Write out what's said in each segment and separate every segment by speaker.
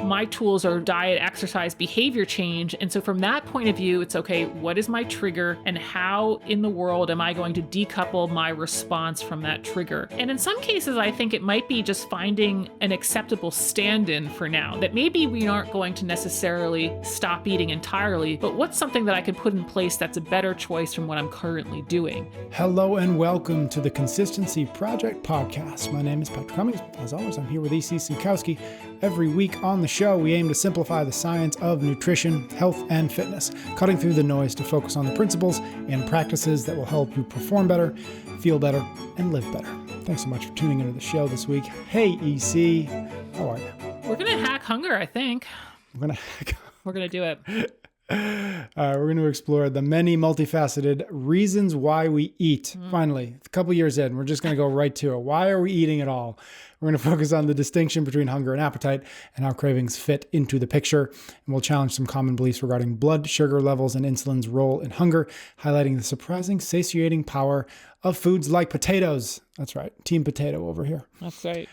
Speaker 1: My tools are diet, exercise, behavior change. And so from that point of view, it's okay, what is my trigger and how in the world am I going to decouple my response from that trigger? And in some cases, I think it might be just finding an acceptable stand-in for now, that maybe we aren't going to necessarily stop eating entirely, but what's something that I can put in place that's a better choice from what I'm currently doing?
Speaker 2: Hello and welcome to the Consistency Project podcast. My name is Patrick Cummings. As always, I'm here with E.C. Sinkowski. Every week on the show, we aim to simplify the science of nutrition, health, and fitness, cutting through the noise to focus on the principles and practices that will help you perform better, feel better, and live better. Thanks so much for tuning into the show this week. Hey, EC, how are you?
Speaker 1: We're going to hack hunger, I think. We're going to do it.
Speaker 2: We're going to explore the many multifaceted reasons why we eat. Finally, a couple years in, we're just going to go right to it. Why are we eating at all? We're going to focus on the distinction between hunger and appetite and how cravings fit into the picture. And we'll challenge some common beliefs regarding blood sugar levels and insulin's role in hunger, highlighting the surprising satiating power of foods like potatoes. That's right. Team potato over here.
Speaker 1: That's right.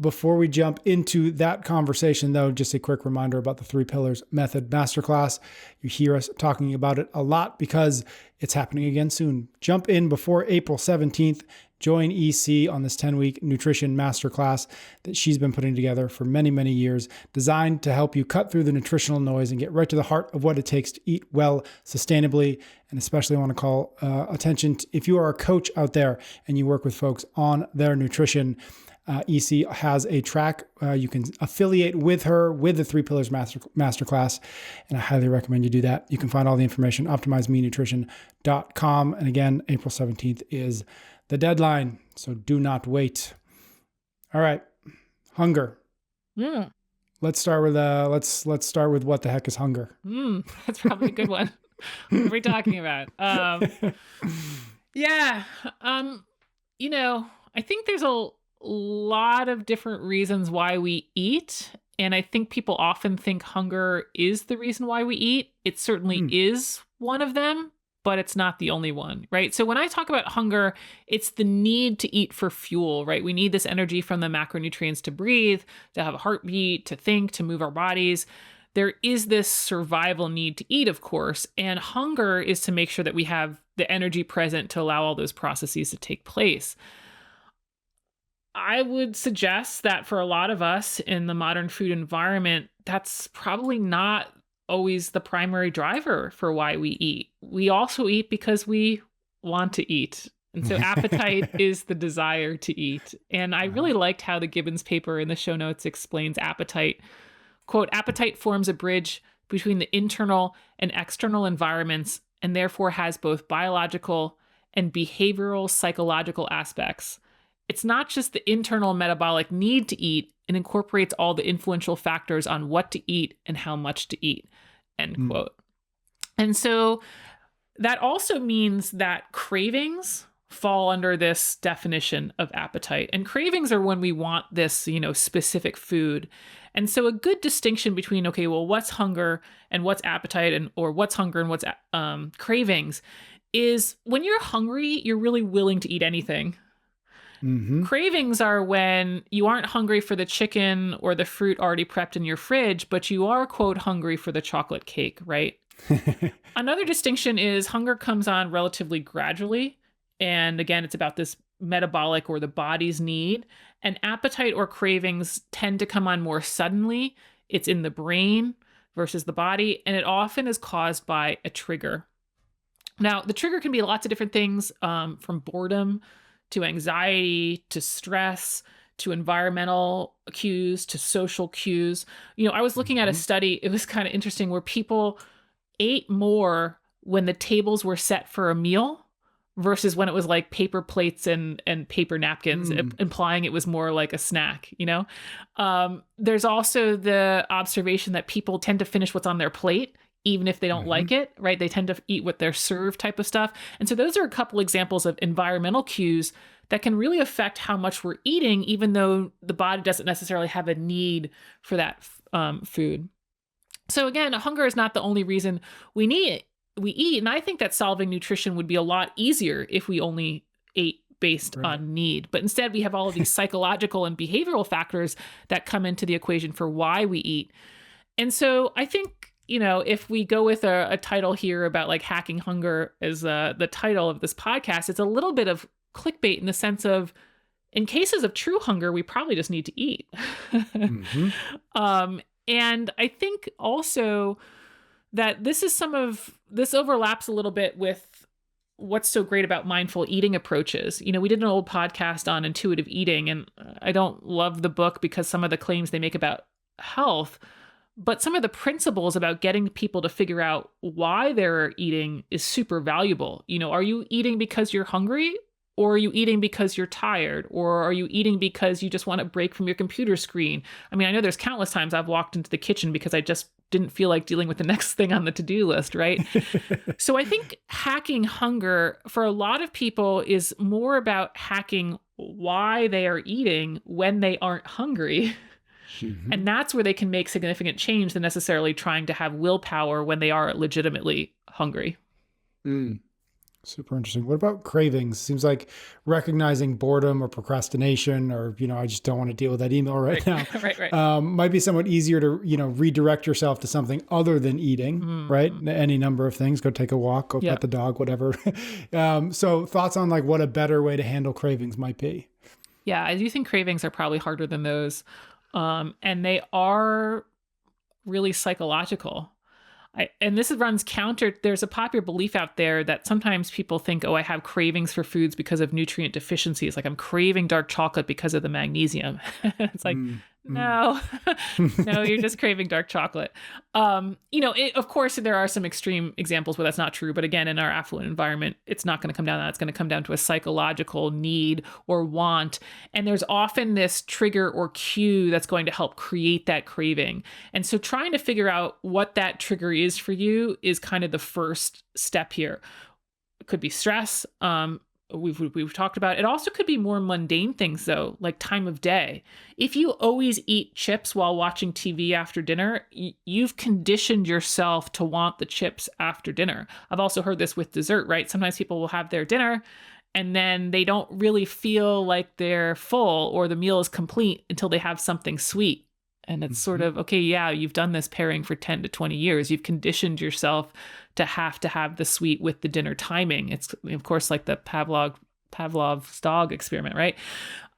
Speaker 2: Before we jump into that conversation, though, just a quick reminder about the 3 Pillars Method Masterclass. You hear us talking about it a lot because it's happening again soon. Jump in before April 17th. Join EC on this 10-week nutrition masterclass that she's been putting together for many, many years, designed to help you cut through the nutritional noise and get right to the heart of what it takes to eat well sustainably. And especially I want to call attention to, if you are a coach out there and you work with folks on their nutrition, EC has a track. You can affiliate with her with the 3 Pillars Masterclass, and I highly recommend you do that. You can find all the information, optimizemenutrition.com. And again, April 17th is the deadline, so do not wait. All right, hunger. Let's start with let's start with what the heck is hunger?
Speaker 1: That's probably a good one. What are we talking about? I think there's a lot of different reasons why we eat. And I think people often think hunger is the reason why we eat. It certainly is one of them, but it's not the only one, right? So when I talk about hunger, it's the need to eat for fuel, right? We need this energy from the macronutrients to breathe, to have a heartbeat, to think, to move our bodies. There is this survival need to eat, of course, and hunger is to make sure that we have the energy present to allow all those processes to take place. I would suggest that for a lot of us in the modern food environment, that's probably not always the primary driver for why we eat. We also eat because we want to eat. And so appetite is the desire to eat. And I really liked how the Gibbons paper in the show notes explains appetite. Quote, appetite forms a bridge between the internal and external environments and therefore has both biological and behavioral psychological aspects. It's not just the internal metabolic need to eat, it incorporates all the influential factors on what to eat and how much to eat, end quote. And so that also means that cravings fall under this definition of appetite. And cravings are when we want this, specific food. And so a good distinction between, okay, well, what's hunger and what's appetite or what's hunger and what's cravings is when you're hungry, you're really willing to eat anything. Cravings are when you aren't hungry for the chicken or the fruit already prepped in your fridge, but you are, quote, hungry for the chocolate cake, right? Another distinction is hunger comes on relatively gradually. And again, it's about this metabolic or the body's need. And appetite or cravings tend to come on more suddenly. It's in the brain versus the body, and it often is caused by a trigger. Now, the trigger can be lots of different things, from boredom to anxiety, to stress, to environmental cues, to social cues. I was looking at a study, it was kind of interesting, where people ate more when the tables were set for a meal versus when it was like paper plates and paper napkins, implying it was more like a snack, There's also the observation that people tend to finish what's on their plate, even if they don't like it, right? They tend to eat what they're served type of stuff. And so those are a couple examples of environmental cues that can really affect how much we're eating, even though the body doesn't necessarily have a need for that food. So again, hunger is not the only reason we eat. And I think that solving nutrition would be a lot easier if we only ate based
Speaker 2: Right.
Speaker 1: on need. But instead, we have all of these psychological and behavioral factors that come into the equation for why we eat. And so I think, if we go with a title here about like hacking hunger as the title of this podcast, it's a little bit of clickbait in the sense of, in cases of true hunger, we probably just need to eat.
Speaker 2: Mm-hmm.
Speaker 1: And I think also that this overlaps a little bit with what's so great about mindful eating approaches. We did an old podcast on intuitive eating, and I don't love the book because some of the claims they make about health, but some of the principles about getting people to figure out why they're eating is super valuable. Are you eating because you're hungry? Or are you eating because you're tired? Or are you eating because you just want a break from your computer screen? I mean, I know there's countless times I've walked into the kitchen because I just didn't feel like dealing with the next thing on the to-do list, right? So I think hacking hunger for a lot of people is more about hacking why they are eating when they aren't hungry.
Speaker 2: Mm-hmm.
Speaker 1: And that's where they can make significant change than necessarily trying to have willpower when they are legitimately hungry.
Speaker 2: Mm. Super interesting. What about cravings? Seems like recognizing boredom or procrastination, or, I just don't want to deal with that email right now.
Speaker 1: Right.
Speaker 2: Might be somewhat easier to, redirect yourself to something other than eating, right? Any number of things, go take a walk, go pet the dog, whatever. So thoughts on like what a better way to handle cravings might be?
Speaker 1: Yeah, I do think cravings are probably harder than those. And they are really psychological. And this runs counter. There's a popular belief out there that sometimes people think, I have cravings for foods because of nutrient deficiencies. Like I'm craving dark chocolate because of the magnesium. It's like, no, no, you're just craving dark chocolate. Of course, there are some extreme examples where that's not true. But again, in our affluent environment, it's not going to come down to that. It's going to come down to a psychological need or want. And there's often this trigger or cue that's going to help create that craving. And so trying to figure out what that trigger is for you is kind of the first step here. It could be stress. We've talked about. It also could be more mundane things though, like time of day. If you always eat chips while watching TV after dinner, you've conditioned yourself to want the chips after dinner. I've also heard this with dessert, right? Sometimes people will have their dinner and then they don't really feel like they're full or the meal is complete until they have something sweet. And it's sort of, okay, yeah, you've done this pairing for 10 to 20 years. You've conditioned yourself to have the sweet with the dinner timing. It's, of course, like the Pavlov's dog experiment, right?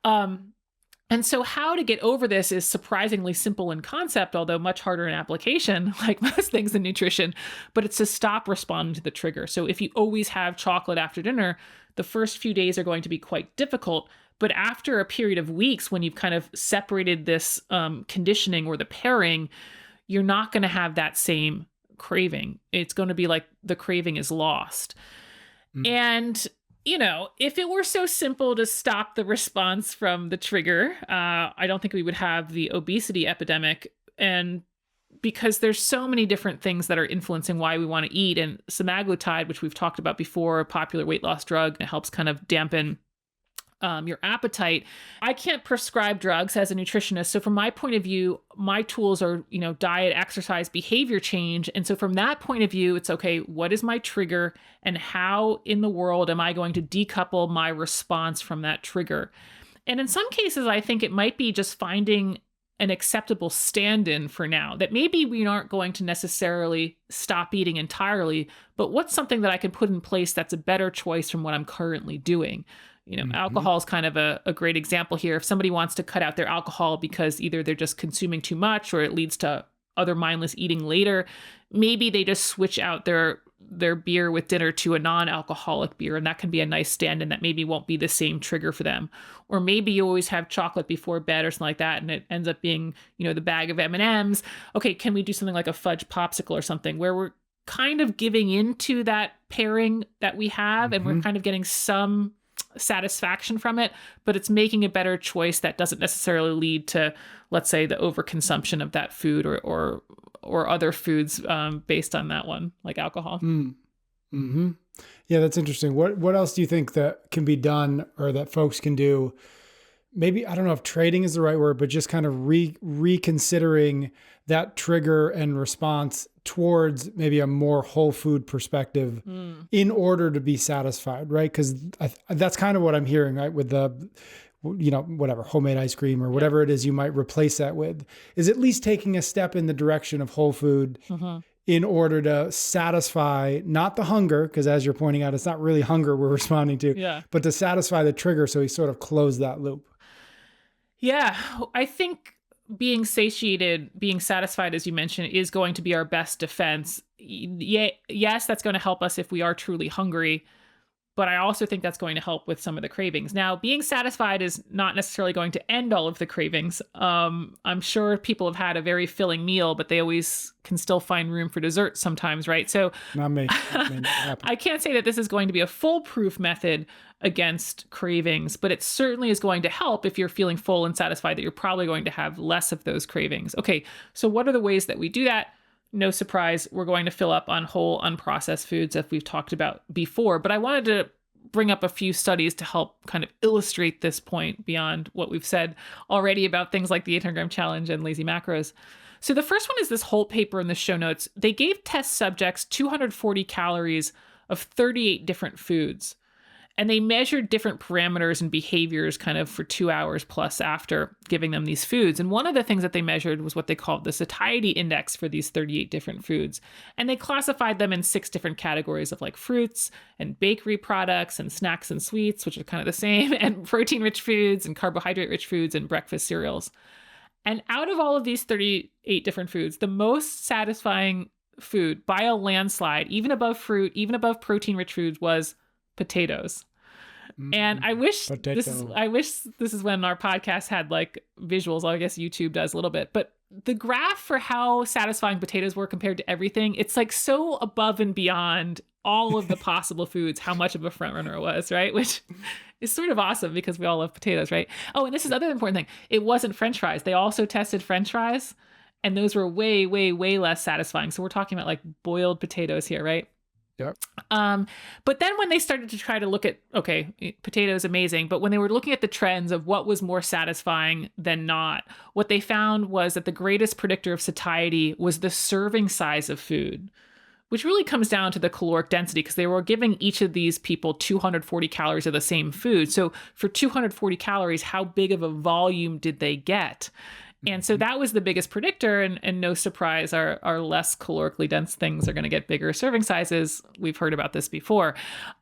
Speaker 1: And so how to get over this is surprisingly simple in concept, although much harder in application, like most things in nutrition, but it's to stop responding to the trigger. So if you always have chocolate after dinner, the first few days are going to be quite difficult. But after a period of weeks, when you've kind of separated this conditioning or the pairing, you're not going to have that same craving. It's going to be like the craving is lost. And, if it were so simple to stop the response from the trigger, I don't think we would have the obesity epidemic. And because there's so many different things that are influencing why we want to eat. And semaglutide, which we've talked about before, a popular weight loss drug, it helps kind of dampen your appetite. I can't prescribe drugs as a nutritionist. So from my point of view, my tools are, diet, exercise, behavior change. And so from that point of view, it's okay, what is my trigger and how in the world am I going to decouple my response from that trigger? And in some cases, I think it might be just finding an acceptable stand-in for now, that maybe we aren't going to necessarily stop eating entirely, but what's something that I can put in place that's a better choice from what I'm currently doing? Alcohol is kind of a great example here. If somebody wants to cut out their alcohol because either they're just consuming too much or it leads to other mindless eating later, maybe they just switch out their beer with dinner to a non-alcoholic beer, and that can be a nice stand-in that maybe won't be the same trigger for them. Or maybe you always have chocolate before bed or something like that, and it ends up being, the bag of M&Ms. Okay, can we do something like a fudge popsicle or something where we're kind of giving into that pairing that we have, and we're kind of getting some satisfaction from it, but it's making a better choice that doesn't necessarily lead to, let's say, the overconsumption of that food or other foods based on that one, like alcohol.
Speaker 2: Mm-hmm. Yeah, that's interesting. What else do you think that can be done or that folks can do maybe, I don't know if trading is the right word, but just kind of reconsidering that trigger and response towards maybe a more whole food perspective in order to be satisfied, right? Because that's kind of what I'm hearing, right? With the, whatever, homemade ice cream or whatever it is you might replace that with, is at least taking a step in the direction of whole food in order to satisfy not the hunger, because as you're pointing out, it's not really hunger we're responding to,
Speaker 1: Yeah.
Speaker 2: but to satisfy the trigger. So he sort of closed that loop.
Speaker 1: Yeah. I think being satiated, being satisfied, as you mentioned, is going to be our best defense. Yeah, yes, that's going to help us if we are truly hungry. But I also think that's going to help with some of the cravings. Now, being satisfied is not necessarily going to end all of the cravings. I'm sure people have had a very filling meal, but they always can still find room for dessert sometimes, right? So
Speaker 2: Not me. That may not happen.
Speaker 1: I can't say that this is going to be a foolproof method against cravings, but it certainly is going to help if you're feeling full and satisfied that you're probably going to have less of those cravings. Okay, so what are the ways that we do that? No surprise, we're going to fill up on whole, unprocessed foods that we've talked about before. But I wanted to bring up a few studies to help kind of illustrate this point beyond what we've said already about things like the 800-gram challenge and lazy macros. So the first one is this whole paper in the show notes. They gave test subjects 240 calories of 38 different foods. And they measured different parameters and behaviors kind of for 2 hours plus after giving them these foods. And one of the things that they measured was what they called the satiety index for these 38 different foods. And they classified them in 6 different categories of like fruits and bakery products and snacks and sweets, which are kind of the same, and protein-rich foods and carbohydrate-rich foods and breakfast cereals. And out of all of these 38 different foods, the most satisfying food by a landslide, even above fruit, even above protein-rich foods, was potatoes. And I wish this is when our podcast had like visuals. I guess YouTube does a little bit, but the graph for how satisfying potatoes were compared to everything, it's like so above and beyond all of the possible foods, how much of a front runner it was, right? Which is sort of awesome because we all love potatoes, right? Oh, and this is the other important thing. It wasn't French fries. They also tested French fries, and those were way, way, way less satisfying. So we're talking about like boiled potatoes here, right?
Speaker 2: Yep.
Speaker 1: But then when they started to try to look at, okay, potatoes, amazing. But when they were looking at the trends of what was more satisfying than not, what they found was that the greatest predictor of satiety was the serving size of food, which really comes down to the caloric density because they were giving each of these people 240 calories of the same food. So for 240 calories, how big of a volume did they get? And so that was the biggest predictor, and no surprise, our less calorically dense things are going to get bigger serving sizes. We've heard about this before.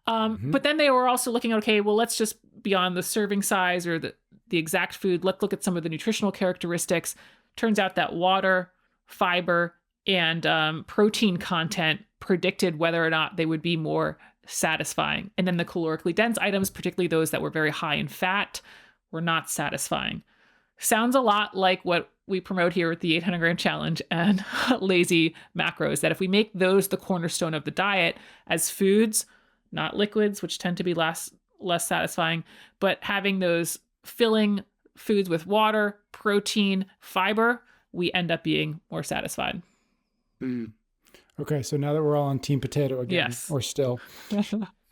Speaker 1: But then they were also looking at, okay, well, let's just beyond the serving size or the exact food, let's look at some of the nutritional characteristics. Turns out that water, fiber, and protein content predicted whether or not they would be more satisfying. And then the calorically dense items, particularly those that were very high in fat, were not satisfying. Sounds a lot like what we promote here with the 800-gram challenge and lazy macros, that if we make those the cornerstone of the diet as foods, not liquids, which tend to be less satisfying, but having those filling foods with water, protein, fiber, we end up being more satisfied.
Speaker 2: Okay, so now that we're all on Team Potato again,
Speaker 1: yes,
Speaker 2: or still,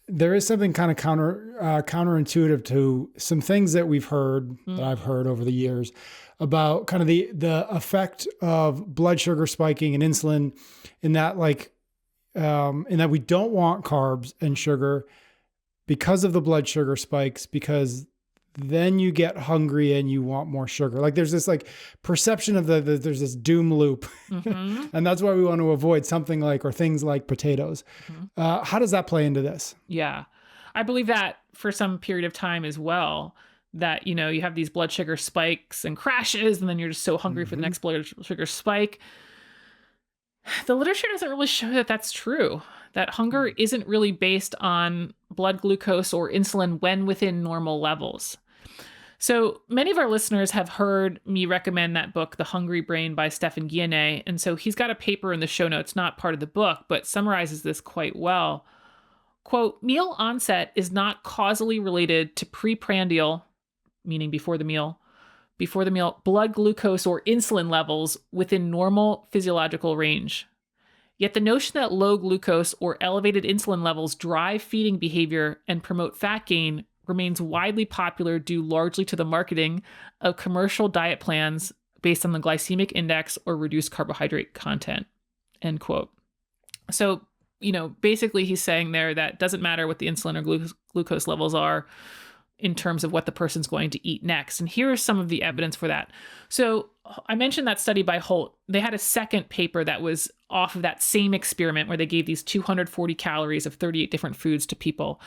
Speaker 2: there is something kind of counterintuitive to some things that we've heard, that I've heard over the years, about kind of the effect of blood sugar spiking and insulin, in that we don't want carbs and sugar because of the blood sugar spikes, because then you get hungry and you want more sugar. Like there's this like perception of there's this doom loop. And that's why we want to avoid something like, or things like potatoes. How does that play into this?
Speaker 1: Yeah, I believe that for some period of time as well, that, you have these blood sugar spikes and crashes, and then you're just so hungry for the next blood sugar spike. The literature doesn't really show that that's true. That hunger isn't really based on blood glucose or insulin when within normal levels. So many of our listeners have heard me recommend that book, The Hungry Brain by Stephan Guyenet. And so he's got a paper in the show notes, not part of the book, but summarizes this quite well. Quote, meal onset is not causally related to preprandial, meaning before the meal, blood glucose or insulin levels within normal physiological range. Yet the notion that low glucose or elevated insulin levels drive feeding behavior and promote fat gain remains widely popular due largely to the marketing of commercial diet plans based on the glycemic index or reduced carbohydrate content, end quote. So, basically he's saying there that it doesn't matter what the insulin or glucose levels are in terms of what the person's going to eat next. And here's some of the evidence for that. So I mentioned that study by Holt. They had a second paper that was off of that same experiment where they gave these 240 calories of 38 different foods to people.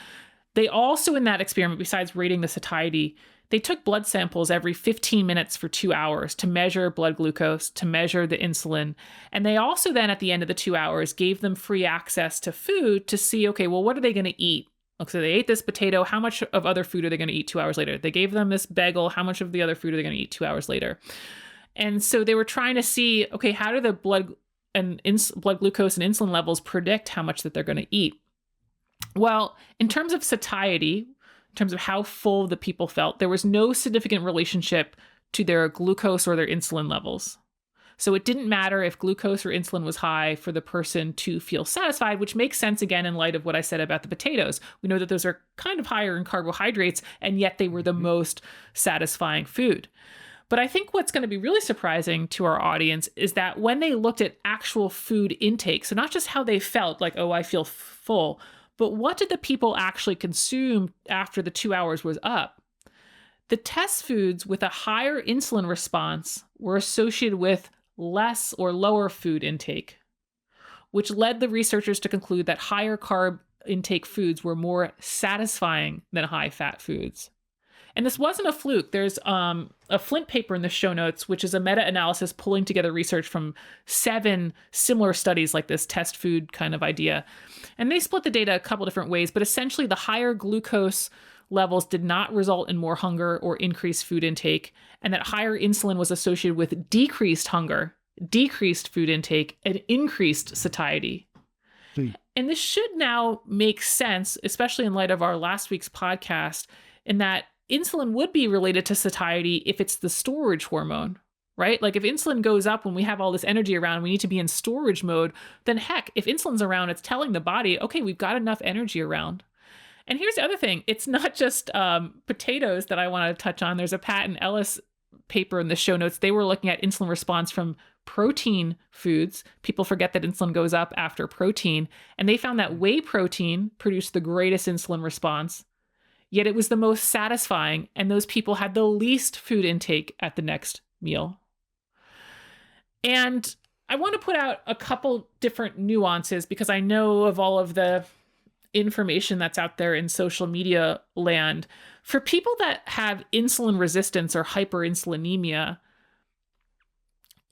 Speaker 1: They also, in that experiment, besides rating the satiety, they took blood samples every 15 minutes for 2 hours to measure blood glucose, to measure the insulin. And they also then, at the end of the 2 hours, gave them free access to food to see, okay, well, what are they going to eat? So they ate this potato. How much of other food are they going to eat 2 hours later? They gave them this bagel. How much of the other food are they going to eat 2 hours later? And so they were trying to see, okay, how do the blood glucose and insulin levels predict how much that they're going to eat? Well, in terms of satiety, in terms of how full the people felt, there was no significant relationship to their glucose or their insulin levels. So it didn't matter if glucose or insulin was high for the person to feel satisfied, which makes sense again in light of what I said about the potatoes. We know that those are kind of higher in carbohydrates, and yet they were the most satisfying food. But I think what's going to be really surprising to our audience is that when they looked at actual food intake, so not just how they felt, like, oh, I feel full, but what did the people actually consume after the 2 hours was up? The test foods with a higher insulin response were associated with less or lower food intake, which led the researchers to conclude that higher carb intake foods were more satisfying than high fat foods. And this wasn't a fluke. There's a Flint paper in the show notes, which is a meta-analysis pulling together research from 7 similar studies like this test food kind of idea. And they split the data a couple different ways, but essentially the higher glucose levels did not result in more hunger or increased food intake, and that higher insulin was associated with decreased hunger, decreased food intake, and increased satiety. And this should now make sense, especially in light of our last week's podcast, in that insulin would be related to satiety if it's the storage hormone, right? Like if insulin goes up when we have all this energy around, we need to be in storage mode, then heck, if insulin's around, it's telling the body, okay, we've got enough energy around. And here's the other thing. It's not just potatoes that I want to touch on. There's a Pat and Ellis paper in the show notes. They were looking at insulin response from protein foods. People forget that insulin goes up after protein. And they found that whey protein produced the greatest insulin response, yet it was the most satisfying. And those people had the least food intake at the next meal. And I want to put out a couple different nuances because I know of all of the information that's out there in social media land. For people that have insulin resistance or hyperinsulinemia,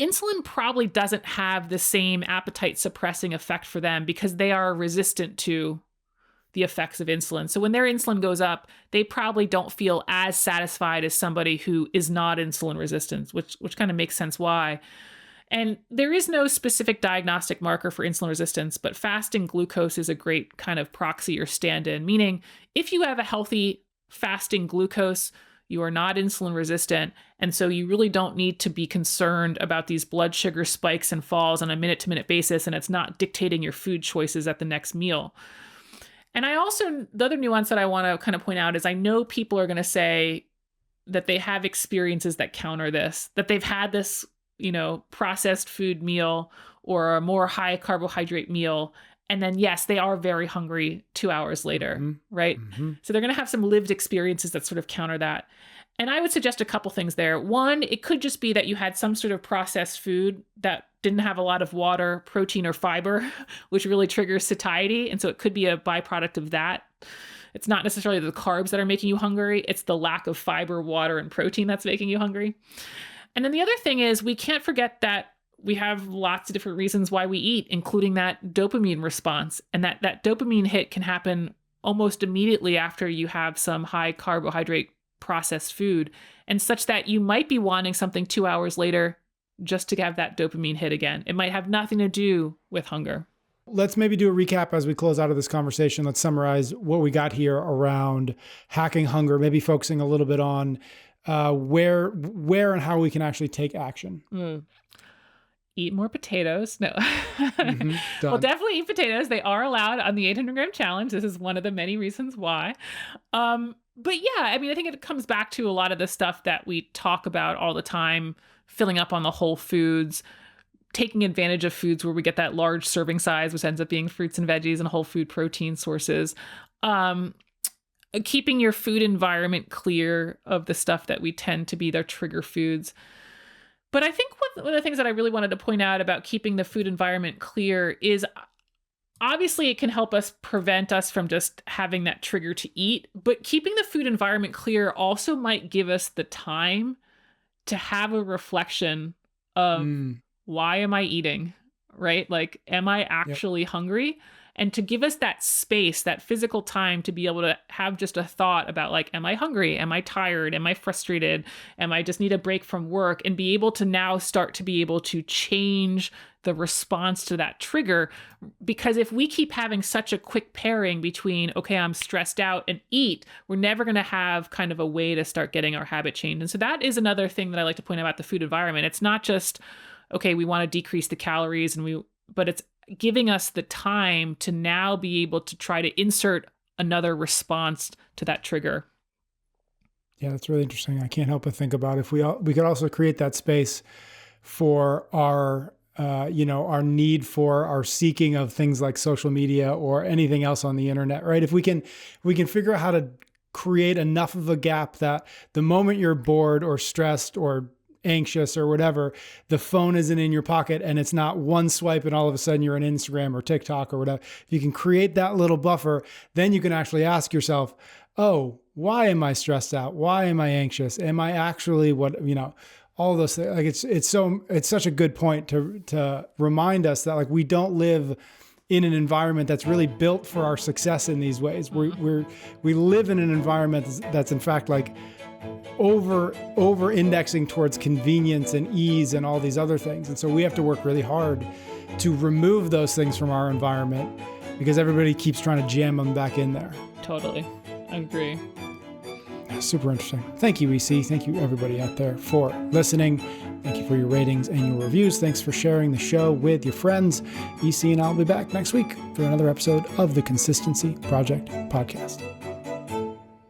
Speaker 1: insulin probably doesn't have the same appetite suppressing effect for them because they are resistant to the effects of insulin. So when their insulin goes up, they probably don't feel as satisfied as somebody who is not insulin resistant, which kind of makes sense why. And there is no specific diagnostic marker for insulin resistance, but fasting glucose is a great kind of proxy or stand-in, meaning if you have a healthy fasting glucose, you are not insulin resistant. And so you really don't need to be concerned about these blood sugar spikes and falls on a minute-to-minute basis, and it's not dictating your food choices at the next meal. And the other nuance that I want to kind of point out is I know people are going to say that they have experiences that counter this, that they've had this processed food meal or a more high carbohydrate meal. And then, yes, they are very hungry 2 hours later, right? Mm-hmm. So they're going to have some lived experiences that sort of counter that. And I would suggest a couple things there. One, it could just be that you had some sort of processed food that didn't have a lot of water, protein, or fiber, which really triggers satiety. And so it could be a byproduct of that. It's not necessarily the carbs that are making you hungry. It's the lack of fiber, water, and protein that's making you hungry. And then the other thing is we can't forget that we have lots of different reasons why we eat, including that dopamine response. And that dopamine hit can happen almost immediately after you have some high carbohydrate processed food, and such that you might be wanting something 2 hours later just to have that dopamine hit again. It might have nothing to do with hunger.
Speaker 2: Let's maybe do a recap as we close out of this conversation. Let's summarize what we got here around hacking hunger, maybe focusing a little bit on where and how we can actually take action.
Speaker 1: Eat more potatoes. No. Well, definitely eat potatoes. They are allowed on the 800-gram challenge. This is one of the many reasons why. But yeah, I mean, I think it comes back to a lot of the stuff that we talk about all the time, filling up on the whole foods, taking advantage of foods where we get that large serving size, which ends up being fruits and veggies and whole food protein sources. Um, Keeping your food environment clear of the stuff that we tend to be their trigger foods. But I think one of the things that I really wanted to point out about keeping the food environment clear is obviously it can help us prevent us from just having that trigger to eat, but keeping the food environment clear also might give us the time to have a reflection of
Speaker 2: Mm,
Speaker 1: why am I eating? Right? Like, am I
Speaker 2: yep.
Speaker 1: actually hungry? And to give us that space, that physical time to be able to have just a thought about, like, am I hungry? Am I tired? Am I frustrated? Am I just need a break from work? And be able to now start to be able to change the response to that trigger. Because if we keep having such a quick pairing between, okay, I'm stressed out and eat, we're never going to have kind of a way to start getting our habit changed. And so that is another thing that I like to point out about the food environment. It's not just, okay, we want to decrease the calories but it's giving us the time to now be able to try to insert another response to that trigger.
Speaker 2: Yeah, that's really interesting. I can't help but think about if we could also create that space for our our need for our seeking of things like social media or anything else on the internet, right? If we can figure out how to create enough of a gap that the moment you're bored or stressed or anxious or whatever, the phone isn't in your pocket and it's not one swipe and all of a sudden you're on Instagram or TikTok or whatever. If you can create that little buffer, then you can actually ask yourself, oh, why am I stressed out? Why am I anxious? Am I actually all those things? Like it's such a good point to remind us that like we don't live in an environment that's really built for our success in these ways. We live in an environment that's in fact like over indexing towards convenience and ease and all these other things. And so we have to work really hard to remove those things from our environment because everybody keeps trying to jam them back in there.
Speaker 1: Totally. I agree.
Speaker 2: Super interesting. Thank you, EC. Thank you, everybody out there, for listening. Thank you for your ratings and your reviews. Thanks for sharing the show with your friends. EC and I'll be back next week for another episode of the Consistency Project podcast.